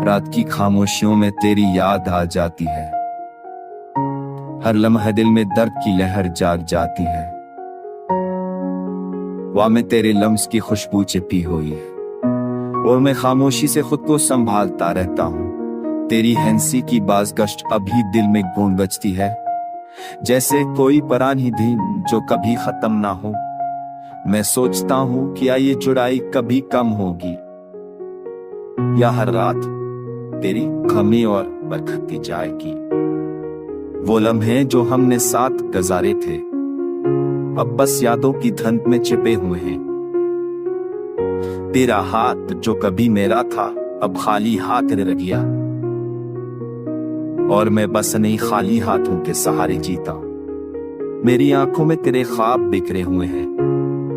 रात की खामोशियों में तेरी याद आ जाती है, हर लम्हा दिल में दर्द की लहर जाग जाती है। वहाँ में तेरे लम्स की खुशबू चिपी हुई है और मैं खामोशी से खुद को संभालता रहता हूँ। तेरी हंसी की बाज़गश्त अभी दिल में गूंज बजती है, जैसे कोई पुरानी दिन जो कभी खत्म ना हो। मैं सोचता हूँ क्या ये जुड़ाई कभी कम होगी, या हर रात तेरी कमी और बरकती जाएगी। वो लम्हे जो हमने साथ गुजारे थे अब बस यादों की धुंध में छिपे हुए हैं। तेरा हाथ जो कभी मेरा था अब खाली हाथ रह गया, और मैं बस नहीं खाली हाथों के सहारे जीता। मेरी आंखों में तेरे ख्वाब बिखरे हुए हैं,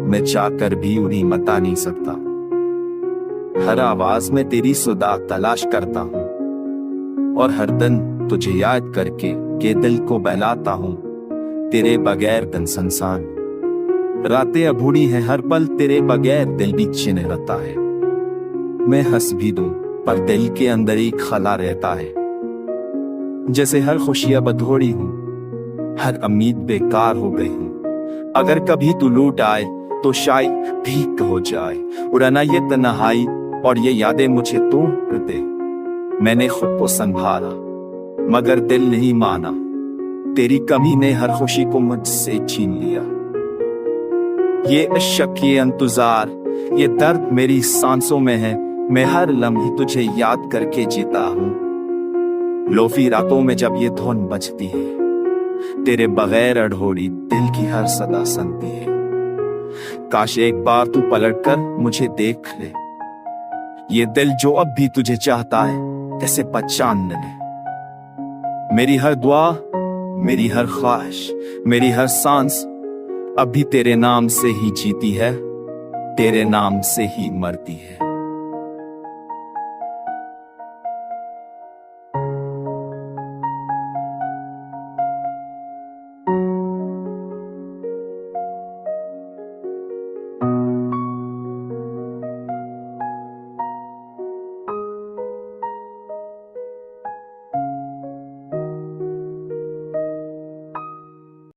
मैं चाहकर भी उन्हें मता नहीं सकता। हर आवाज में तेरी सुधा तलाश करता हूँ, और हर दिन तुझे याद करके के दिल को बहलाता हूँ। तेरे बगैर दिन संसान, रातें अधूरी हैं, हर पल तेरे बगैर दिल भी छिन रहता है। मैं हंस भी दूं पर दिल के अंदर एक खला रहता है, जैसे हर खुशी अब अधूरी हूँ, हर उम्मीद बेकार हो गई हूँ। अगर कभी तू लौट आए तो शायद ठीक हो जाए, उड़ाना ये तन्हाई और ये यादें मुझे तोड़ दे। मैंने खुद को संभाला मगर दिल नहीं माना, तेरी कमी ने हर खुशी को मुझसे छीन लिया। ये इश्क, ये इंतजार, ये दर्द मेरी सांसों में है। मैं हर लम्हे तुझे याद करके जीता हूँ। लोफी रातों में जब ये धुन बजती है, तेरे बगैर अधूरी दिल की हर सदा सुनती है। काश एक बार तू पलट कर मुझे देख ले, ये दिल जो अब भी तुझे चाहता है कैसे पहचान ले। मेरी हर दुआ, मेरी हर ख्वाहिश, मेरी हर सांस अभी तेरे नाम से ही जीती है, तेरे नाम से ही मरती है।